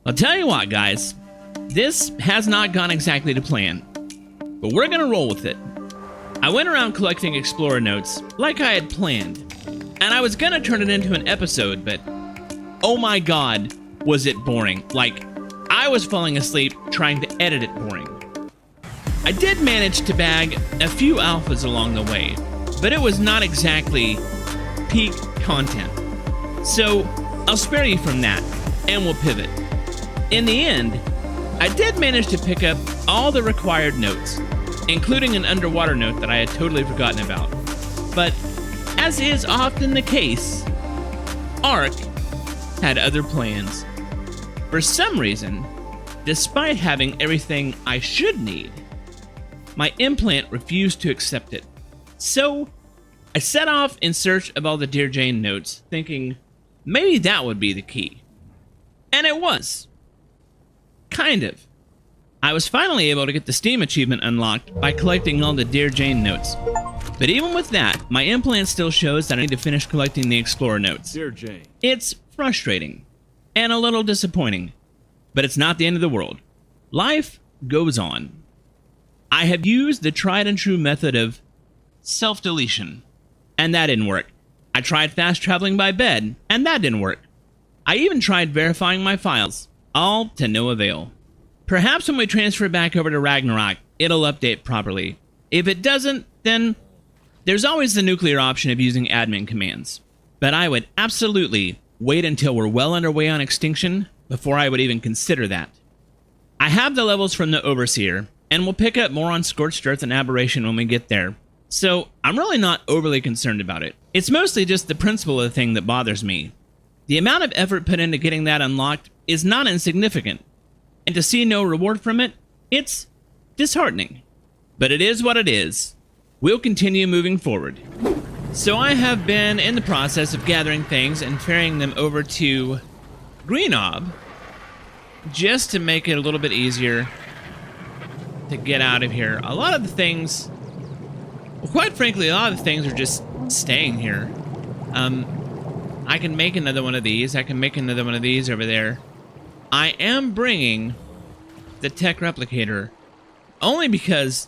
I'll tell you what, guys. This has not gone exactly to plan, but we're gonna roll with it. I went around collecting Explorer notes like I had planned, and I was gonna turn it into an episode, but oh my god, was it boring. Like, I was falling asleep trying to edit it boring. I did manage to bag a few alphas along the way, but it was not exactly peak content. So I'll spare you from that, and we'll pivot. In the end, I did manage to pick up all the required notes, including an underwater note that I had totally forgotten about. But, as is often the case, Ark had other plans. For some reason, despite having everything I should need, my implant refused to accept it. So, I set off in search of all the Dear Jane notes, thinking maybe that would be the key. And it was. Kind of. I was finally able to get the Steam achievement unlocked by collecting all the Dear Jane notes. But even with that, my implant still shows that I need to finish collecting the Explorer notes. Dear Jane. It's frustrating and a little disappointing, but it's not the end of the world. Life goes on. I have used the tried and true method of self-deletion, and that didn't work. I tried fast traveling by bed, and that didn't work. I even tried verifying my files, all to no avail. Perhaps when we transfer back over to Ragnarok, it'll update properly. If it doesn't, then there's always the nuclear option of using admin commands. But I would absolutely wait until we're well underway on extinction before I would even consider that. I have the levels from the Overseer, and we'll pick up more on Scorched Earth and Aberration when we get there. So I'm really not overly concerned about it. It's mostly just the principle of the thing that bothers me. The amount of effort put into getting that unlocked is not insignificant, and to see no reward from it, it's disheartening. But it is what it is. We'll continue moving forward. So I have been in the process of gathering things and ferrying them over to Greenob, just to make it a little bit easier to get out of here. A lot of the things, well, quite frankly, a lot of the things are just staying here. I can make another one of these. I can make another one of these over there. I am bringing the tech replicator only because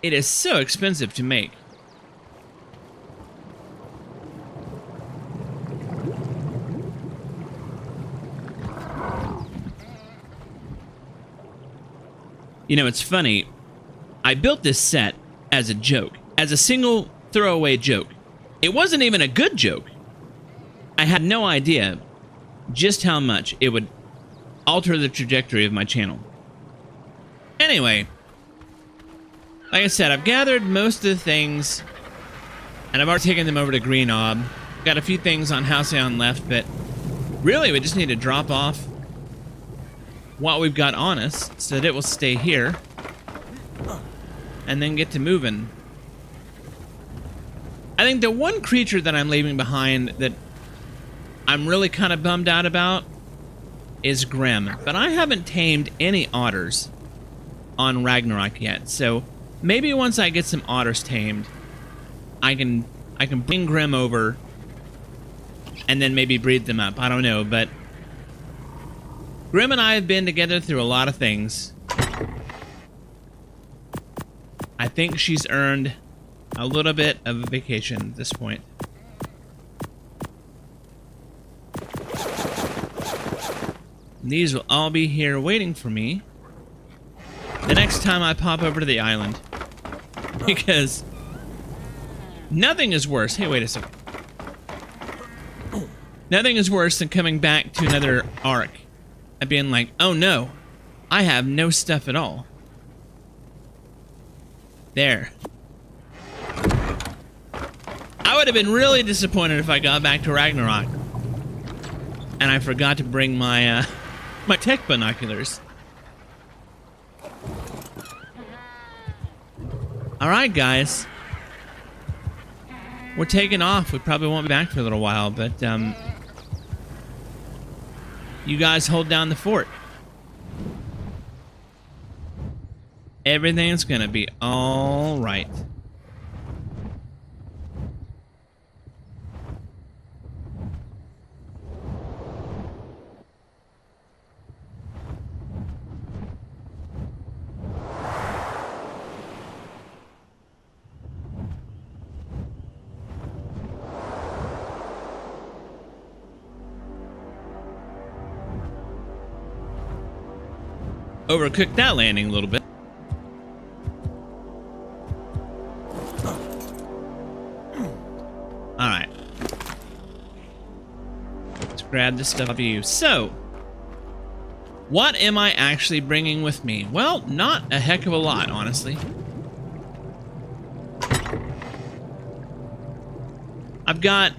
it is so expensive to make. You know, it's funny. I built this set as a joke, as a single throwaway joke. It wasn't even a good joke. I had no idea just how much it would alter the trajectory of my channel. Anyway, like I said, I've gathered most of the things, and I've already taken them over to Greenob. Got a few things on Halcyon left, but really we just need to drop off what we've got on us so that it will stay here, and then get to moving. I think the one creature that I'm leaving behind that I'm really kind of bummed out about is Grim, but I haven't tamed any otters on Ragnarok yet, so maybe once I get some otters tamed, I can bring Grim over and then maybe breed them up. I don't know, but Grim and I have been together through a lot of things. I think she's earned a little bit of a vacation at this point. These will all be here waiting for me the next time I pop over to the island. Because nothing is worse. Hey, wait a second. Nothing is worse than coming back to another Ark and being like, oh no, I have no stuff at all. There. I would have been really disappointed if I got back to Ragnarok and I forgot to bring my my tech binoculars. Alright, guys. We're taking off. We probably won't be back for a little while, but you guys hold down the fort. Everything's gonna be all right. overcooked that landing a little bit. Alright. Let's grab this stuff off of you. So, what am I actually bringing with me? Well, not a heck of a lot, honestly. I've got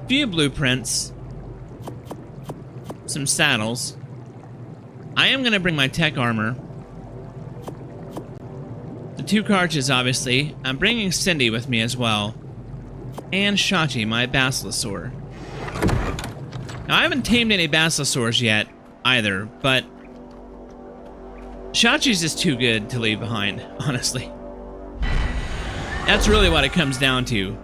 a few blueprints, some saddles. I am going to bring my tech armor. The 2 cartridges, obviously. I'm bringing Cindy with me as well. And Shachi, my Basilosaur. Now, I haven't tamed any Basilosaurs yet, either, but Shachi's just too good to leave behind, honestly. That's really what it comes down to.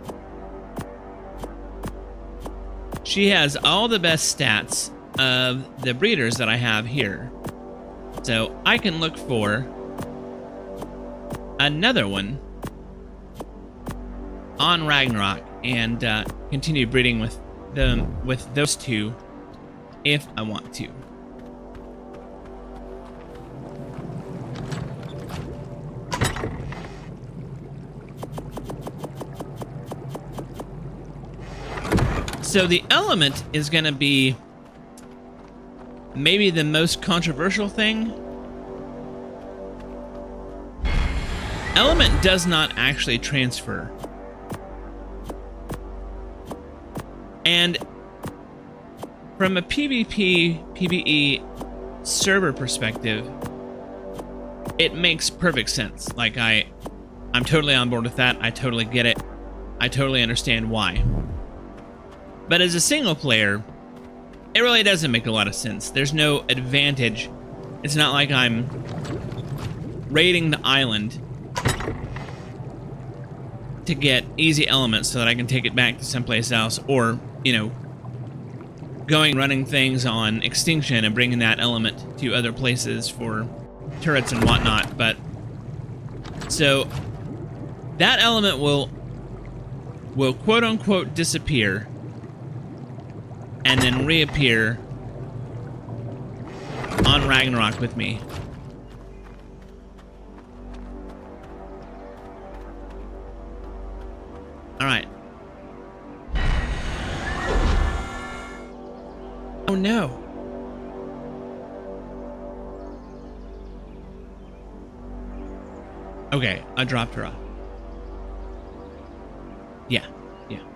She has all the best stats of the breeders that I have here. So I can look for another one on Ragnarok and continue breeding with those 2 if I want to. So the element is going to be maybe the most controversial thing. Element does not actually transfer. And from a PvP, PvE server perspective, it makes perfect sense. Like, I'm totally on board with that. I totally get it. I totally understand why. But as a single player, it really doesn't make a lot of sense. There's no advantage. It's not like I'm raiding the island to get easy elements so that I can take it back to someplace else, or, you know, running things on Extinction and bringing that element to other places for turrets and whatnot. But so that element will quote unquote disappear and then reappear on Ragnarok with me. Alright. Oh no. Okay, I dropped her off. Yeah,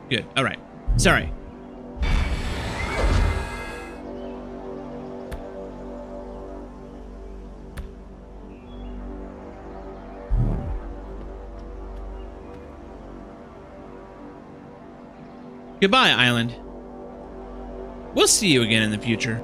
good. Alright. Sorry. Goodbye, island. We'll see you again in the future.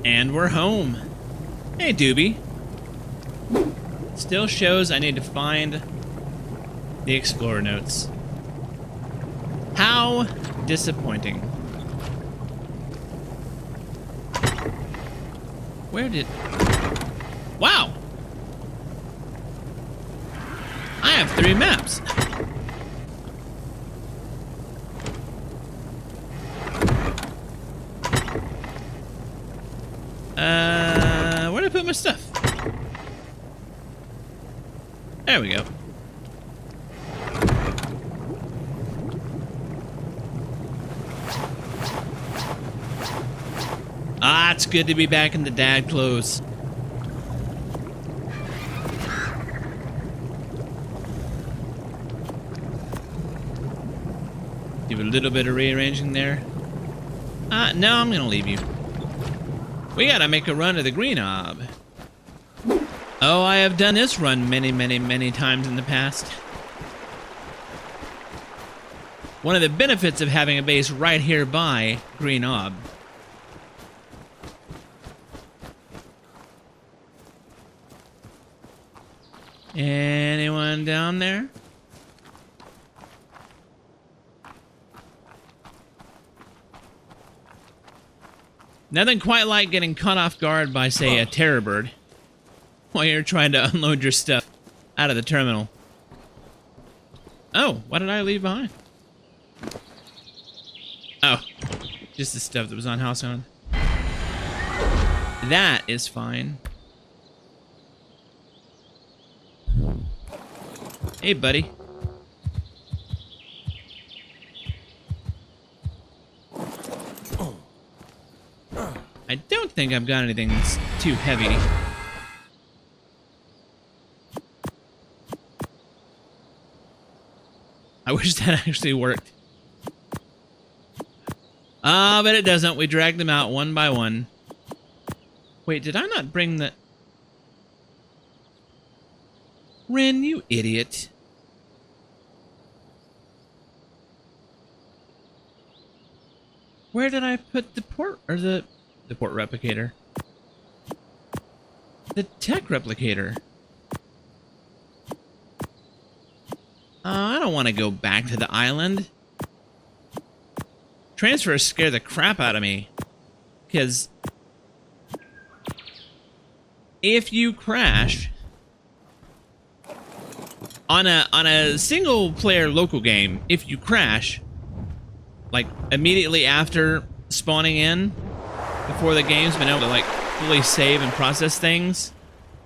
And we're home. Hey, Doobie. Still shows I need to find the Explorer notes. How disappointing. Where did... Wow! I have 3 maps. Where did I put my stuff? There we go. Ah, it's good to be back in the dad clothes. Do a little bit of rearranging there. No, I'm gonna leave you. We gotta make a run to the green orb. Oh, I have done this run many, many, many times in the past. One of the benefits of having a base right here by Green Orb. Anyone down there? Nothing quite like getting caught off guard by, say, a terror bird while you're trying to unload your stuff out of the terminal. Oh, what did I leave behind? Oh, just the stuff that was on house owned. That is fine. Hey, buddy. I don't think I've got anything that's too heavy. I wish that actually worked. Ah, but it doesn't. We dragged them out one by one. Wait, did I not bring the... Ren, you idiot. Where did I put the port... or the port replicator? The tech replicator. I don't want to go back to the island. Transfers scare the crap out of me. Because... if you crash... on a single player local game, if you crash, like immediately after spawning in, before the game's been able to like fully save and process things,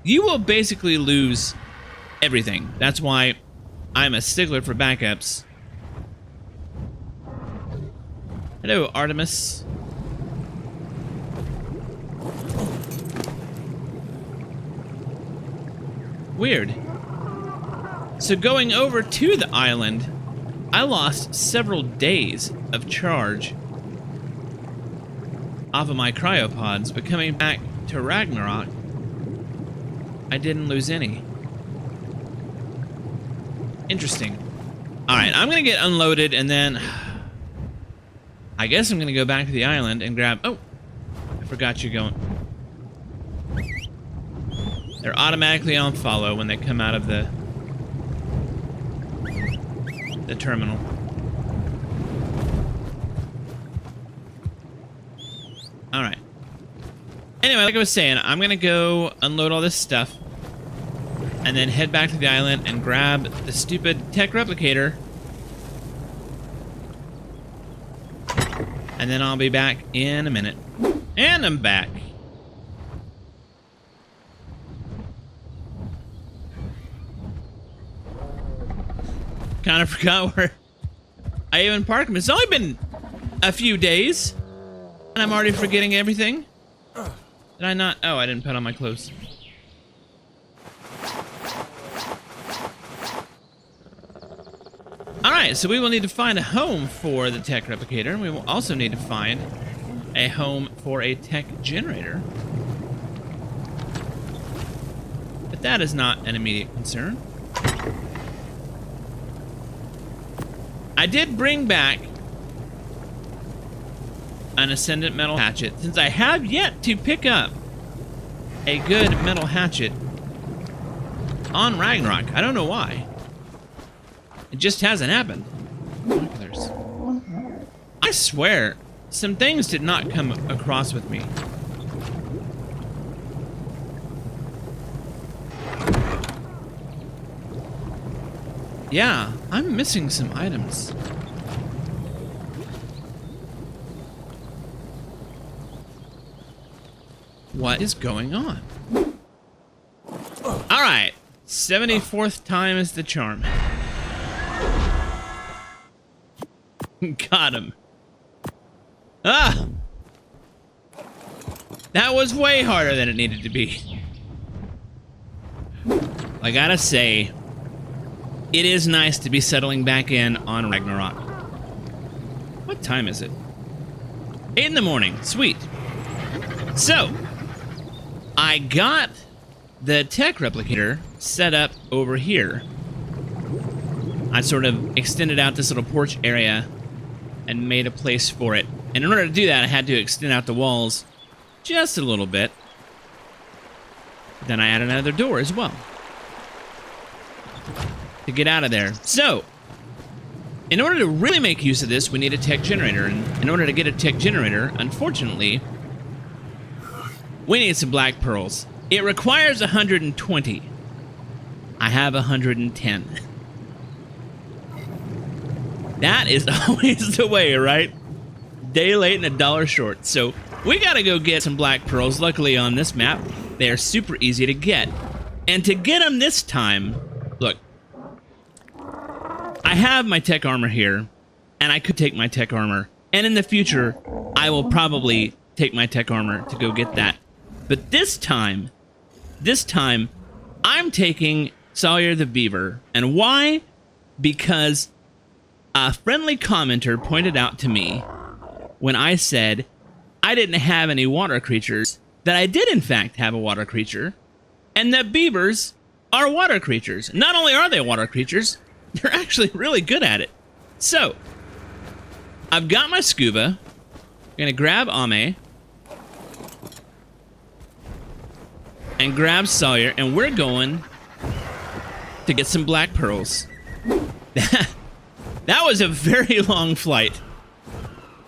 you will basically lose everything. That's why I'm a stickler for backups. Hello, Artemis. Weird. So going over to the island, I lost several days of charge off of my cryopods, but coming back to Ragnarok, I didn't lose any. Interesting. Alright, I'm gonna get unloaded and then... I guess I'm gonna go back to the island and grab... Oh! I forgot you going... They're automatically on follow when they come out of the terminal. Alright. Anyway, like I was saying, I'm gonna go unload all this stuff and then head back to the island and grab the stupid tech replicator. And then I'll be back in a minute. And I'm back. Kind of forgot where I even parked them. It's only been a few days, and I'm already forgetting everything. Did I not? Oh, I didn't put on my clothes. Alright, so we will need to find a home for the tech replicator, and we will also need to find a home for a tech generator. But that is not an immediate concern. I did bring back an Ascendant metal hatchet, since I have yet to pick up a good metal hatchet on Ragnarok. I don't know why. It just hasn't happened. Binoculars. I swear, some things did not come across with me. Yeah, I'm missing some items. What is going on? Alright, 74th time is the charm. Got him. Ah! That was way harder than it needed to be. I gotta say, it is nice to be settling back in on Ragnarok. What time is it? 8 in the morning. Sweet. So, I got the tech replicator set up over here. I sort of extended out this little porch area and made a place for it. And in order to do that, I had to extend out the walls just a little bit. Then I added another door as well to get out of there. So, in order to really make use of this, we need a tech generator. And in order to get a tech generator, unfortunately, We need some black pearls. It requires 120. I have 110. That is always the way, right? Day late and a dollar short. So we gotta go get some black pearls. Luckily on this map, they are super easy to get. And to get them this time, look, I have my tech armor here, and I could take my tech armor. And in the future, I will probably take my tech armor to go get that. But this time, I'm taking Sawyer the Beaver. And why? Because a friendly commenter pointed out to me when I said I didn't have any water creatures, that I did in fact have a water creature, and that beavers are water creatures. Not only are they water creatures, they're actually really good at it. So, I've got my scuba. I'm gonna grab Ame and grab Sawyer, and we're going to get some black pearls. That was a very long flight.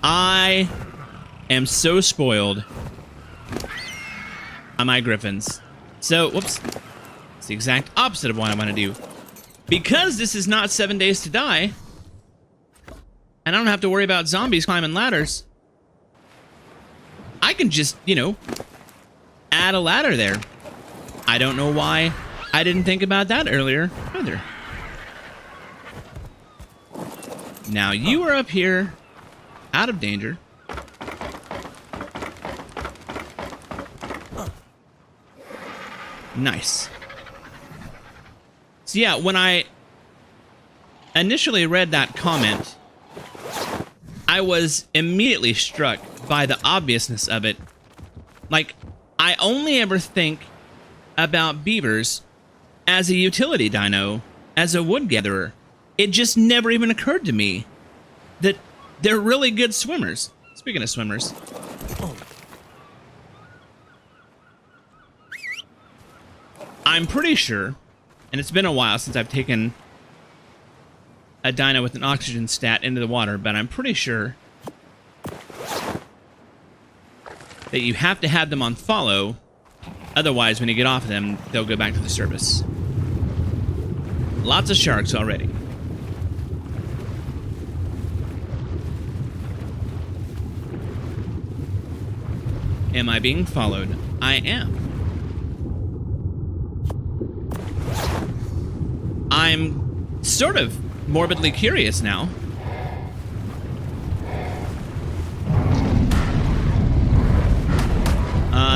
I am so spoiled on my griffins. So, whoops. It's the exact opposite of what I want to do. Because this is not 7 days to die, and I don't have to worry about zombies climbing ladders, I can just, you know, add a ladder there. I don't know why I didn't think about that earlier either. Now you are up here, out of danger. Nice. So yeah, when I initially read that comment, I was immediately struck by the obviousness of it. Like, I only ever think about beavers as a utility dino, as a wood gatherer. It just never even occurred to me that they're really good swimmers. Speaking of swimmers. I'm pretty sure, and it's been a while since I've taken a dino with an oxygen stat into the water, but I'm pretty sure that you have to have them on follow. Otherwise, when you get off of them, they'll go back to the surface. Lots of sharks already. Am I being followed? I am. I'm sort of morbidly curious now.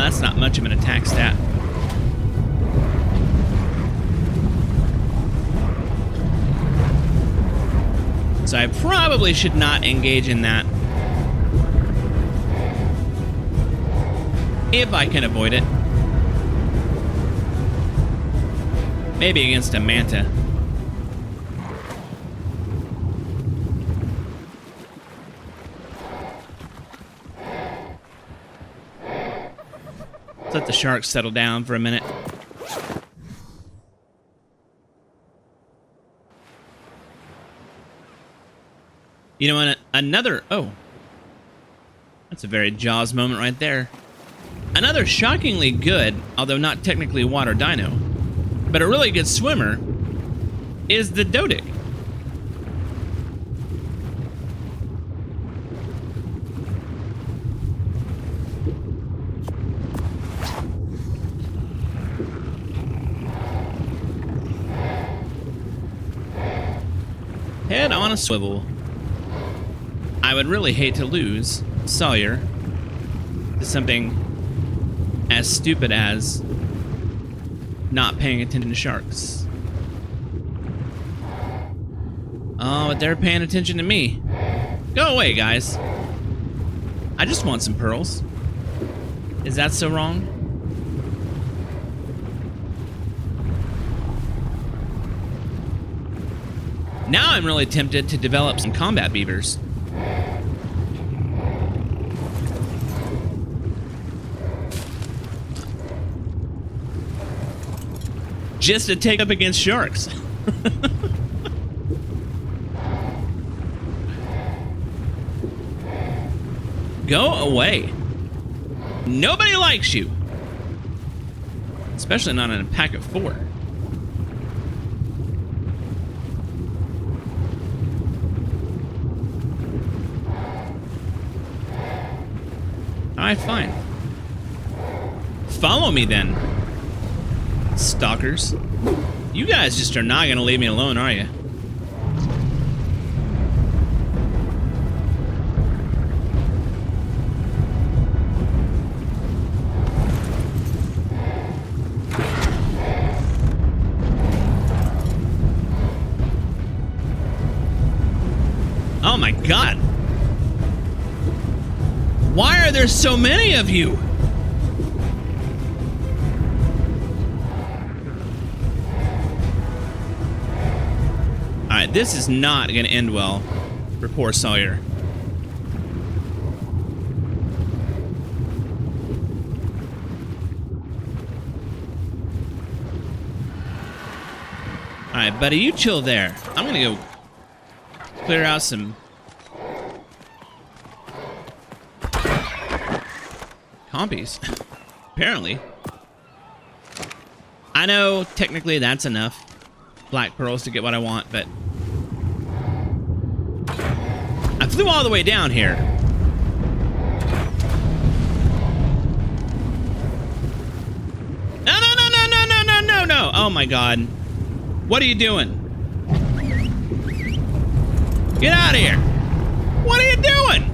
That's not much of an attack stat. So I probably should not engage in that if I can avoid it. Maybe against a manta. Let's let the sharks settle down for a minute. You know what? Another... Oh. That's a very Jaws moment right there. Another shockingly good, although not technically water dino, but a really good swimmer, is the Dodic. Head on a swivel. I would really hate to lose Sawyer to something as stupid as not paying attention to sharks. Oh, but they're paying attention to me. Go away, guys. I just want some pearls. Is that so wrong? Now I'm really tempted to develop some combat beavers. Just to take up against sharks. Go away. Nobody likes you. Especially not in a pack of 4. Alright, fine. Follow me then, stalkers. You guys just are not gonna leave me alone, are you? Oh my god! Why are there so many of you? Alright, this is not gonna end well for poor Sawyer. Alright, buddy, you chill there. I'm gonna go clear out some compies. Apparently. I know technically that's enough black pearls to get what I want, but I flew all the way down here. No. Oh my god. What are you doing? Get out of here. What are you doing?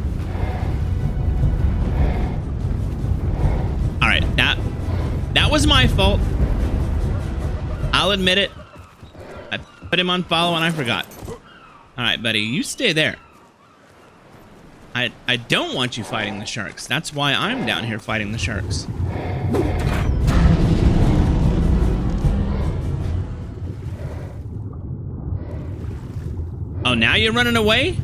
Alright, that was my fault. I'll admit it. I put him on follow and I forgot. Alright, buddy, you stay there. I don't want you fighting the sharks. That's why I'm down here fighting the sharks. Oh, now you're running away?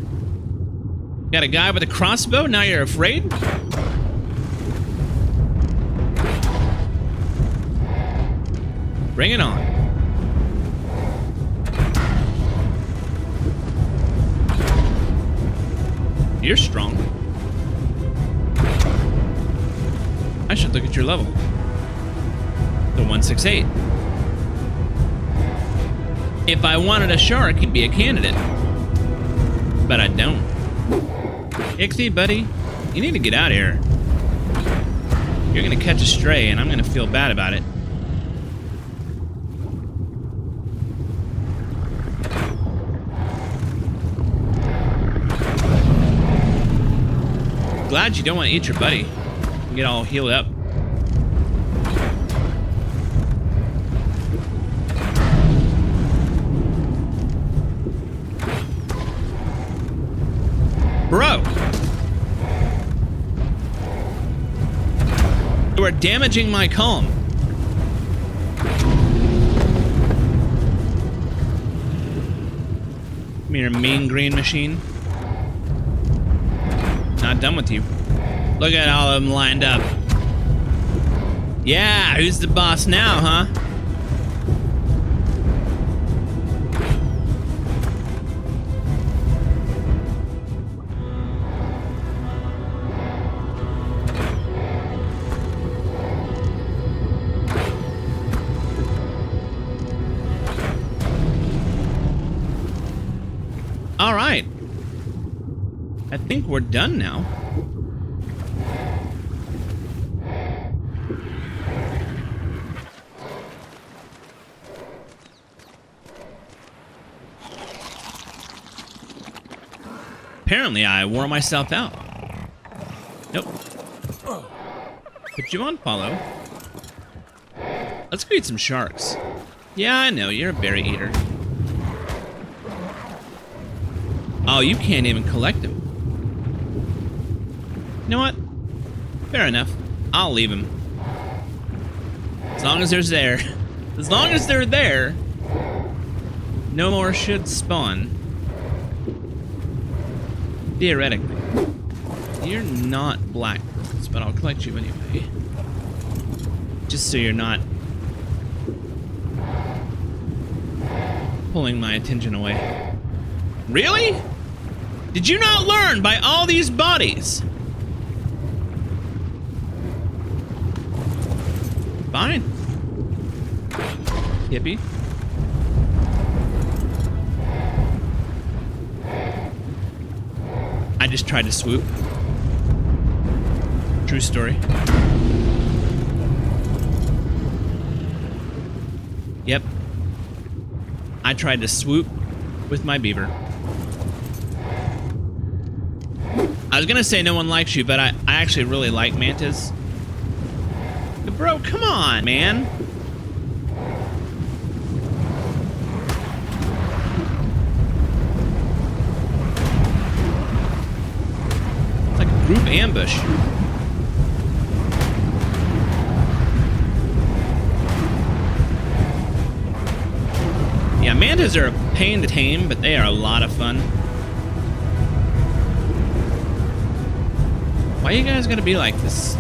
Got a guy with a crossbow? Now you're afraid? Bring it on. You're strong. I should look at your level. The 168. If I wanted a shark, he'd be a candidate. But I don't. Ixie, buddy, you need to get out of here. You're gonna catch a stray, and I'm gonna feel bad about it. Glad you don't want to eat your buddy. Get all healed up. Bro! You are damaging my calm. Come here, mean green machine. Not done with you. Look at all of them lined up. Yeah, who's the boss now, huh? All right. I think we're done now. Apparently, I wore myself out. Nope. Put you on follow. Let's go eat some sharks. Yeah, I know, you're a berry eater. Oh, you can't even collect them. You know what? Fair enough. I'll leave them. As long as there's there. As long as they're there, no more should spawn. Theoretically. You're not black pearls, but I'll collect you anyway. Just so you're not pulling my attention away. Really? Did you not learn by all these bodies? Fine. hippie. I just tried to swoop. True story. Yep. I tried to swoop with my beaver. I was gonna say no one likes you, but I actually really like mantas. But bro, come on, man. It's like a group ambush. Yeah, mantas are a pain to tame, but they are a lot of fun. Why you guys gotta be like this?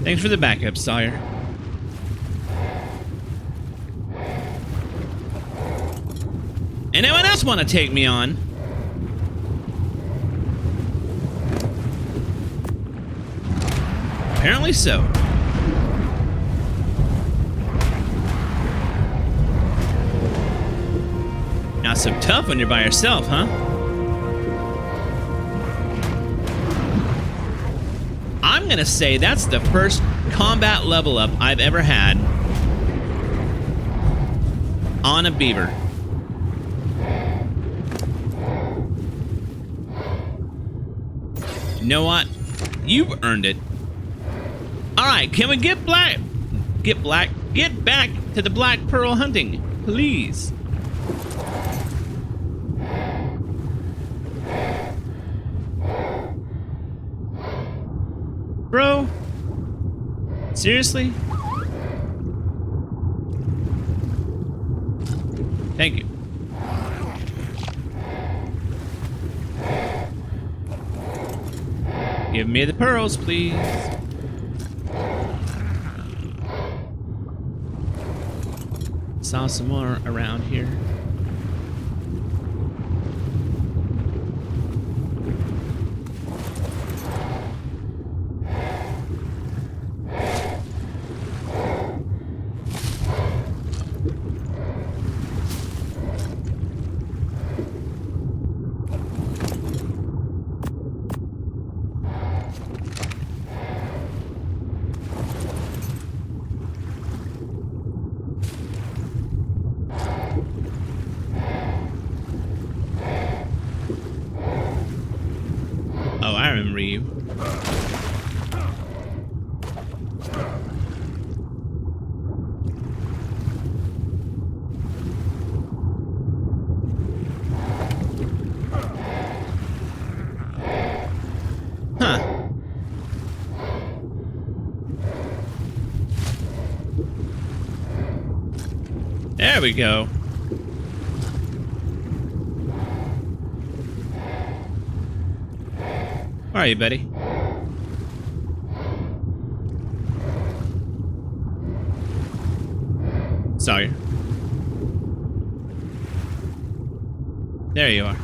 Thanks for the backup, Sawyer. Anyone else want to take me on? Apparently so. Not so tough when you're by yourself, huh? I'm gonna say that's the first combat level up I've ever had on a beaver. You know what? You've earned it. Alright, can we get back to the black pearl hunting, please? Bro? Seriously? Thank you. Give me the pearls, please. Saw some more around here. Oh, I remember you. Huh. There we go. Where are you, buddy? Sorry. There you are.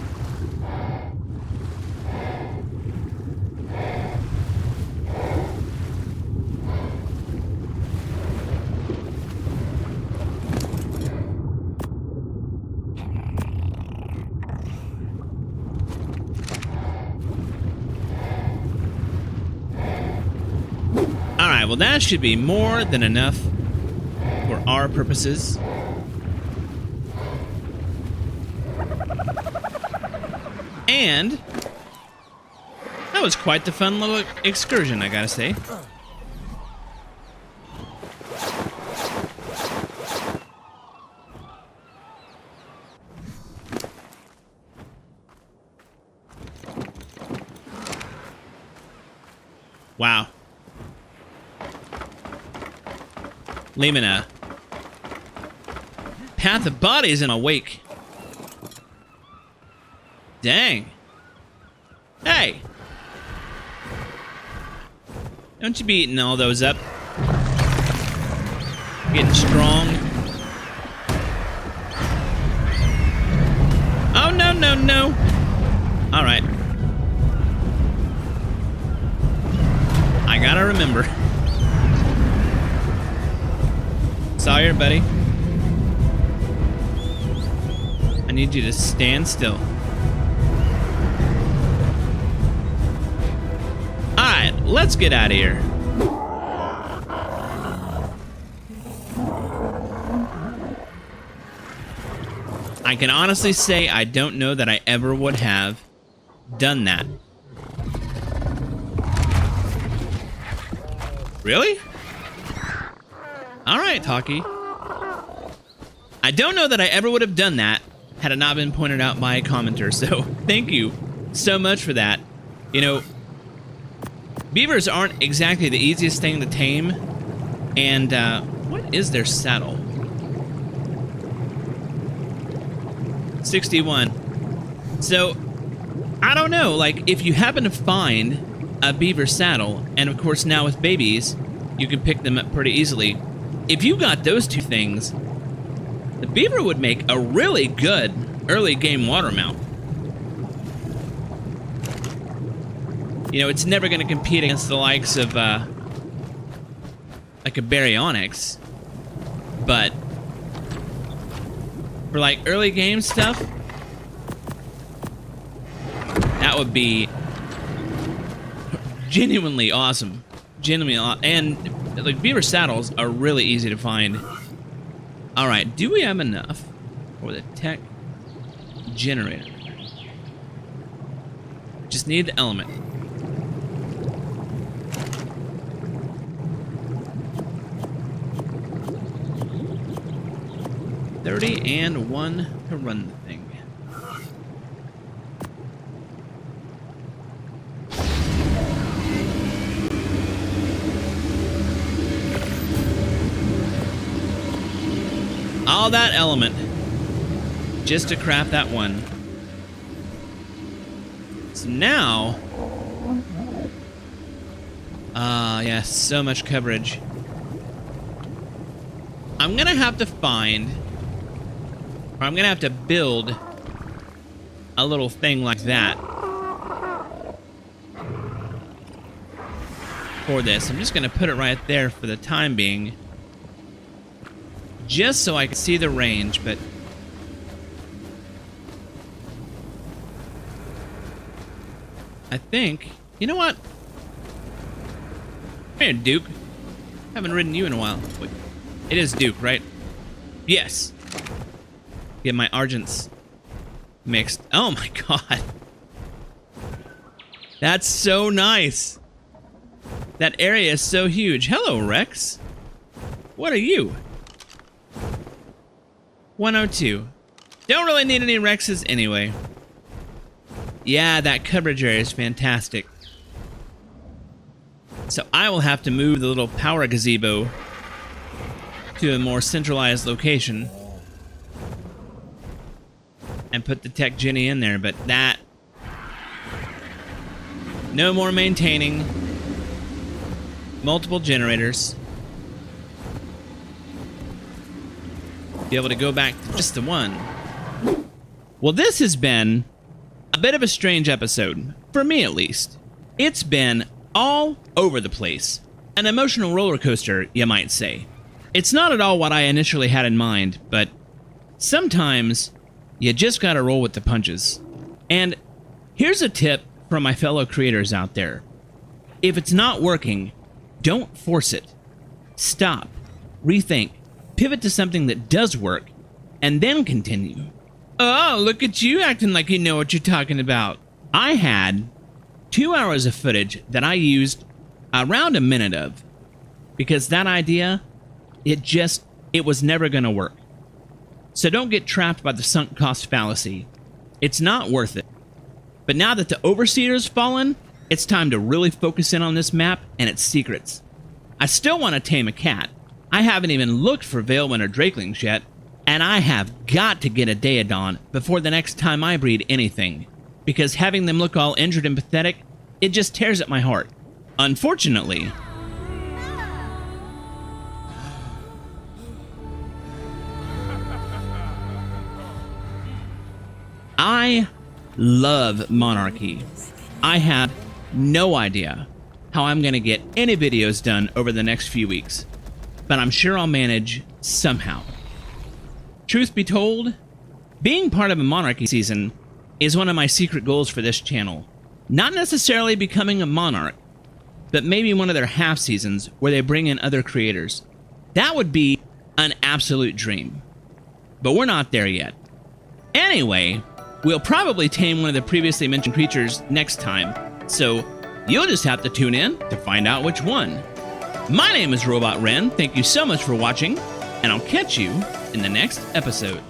Alright, well that should be more than enough for our purposes. And that was quite the fun little excursion, I gotta say. Wow. Lemina. Path of bodies in a wake. Dang. Hey. Don't you be eating all those up. Getting strong. Oh, no, no, no. All right. I gotta remember. Sawyer, buddy. I need you to stand still. Alright, let's get out of here. I can honestly say I don't know that I ever would have done that. Really? Alright, Talkie. I don't know that I ever would have done that had it not been pointed out by a commenter, so thank you so much for that. You know, beavers aren't exactly the easiest thing to tame, and what is their saddle? 61. So, I don't know, like, if you happen to find a beaver saddle, and of course now with babies, you can pick them up pretty easily. If you got those two things, the beaver would make a really good early game water mount. You know, it's never going to compete against the likes of, like a baryonyx, but for like early game stuff, that would be genuinely awesome. Genuinely awesome. And like beaver saddles are really easy to find. All right, do we have enough for the tech generator? Just need the element. $30 to run the thing. All that element just to craft that one. So now, yeah, so much coverage. I'm gonna have to find, or I'm gonna have to build a little thing like that for this. I'm just gonna put it right there for the time being, just so I can see the range, but I think, you know what? Come here, Duke. Haven't ridden you in a while. Wait, it is Duke, right? Yes. Get my argents mixed. Oh my god. That's so nice. That area is so huge. Hello, Rex. What are you? 102. Don't really need any Rexes anyway. Yeah, that coverage area is fantastic. So I will have to move the little power gazebo to a more centralized location and put the tech Jenny in there, but that... No more maintaining. Multiple generators. Be able to go back to just the one. Well, this has been a bit of a strange episode, for me at least. It's been all over the place. An emotional roller coaster, you might say. It's not at all what I initially had in mind, but sometimes you just gotta roll with the punches. And here's a tip from my fellow creators out there. If it's not working, don't force it. Stop, rethink, pivot to something that does work, and then continue. Oh, look at you acting like you know what you're talking about. I had 2 hours of footage that I used around a minute of, because that idea, it was never gonna work. So don't get trapped by the sunk cost fallacy. It's not worth it. But now that the overseer's fallen, It's time to really focus in on this map and its secrets. I still want to tame a cat. I haven't even looked for Veilwind or Drakelings yet, and I have got to get a Daedon before the next time I breed anything, because having them look all injured and pathetic, it just tears at my heart. Unfortunately, I love Monarchy. I have no idea how I'm going to get any videos done over the next few weeks, but I'm sure I'll manage somehow. Truth be told, being part of a Monarchy season is one of my secret goals for this channel. Not necessarily becoming a Monarch, but maybe one of their half seasons where they bring in other creators. That would be an absolute dream. But we're not there yet. Anyway, we'll probably tame one of the previously mentioned creatures next time, so you'll just have to tune in to find out which one. My name is Robot Ren. Thank you so much for watching, and I'll catch you in the next episode.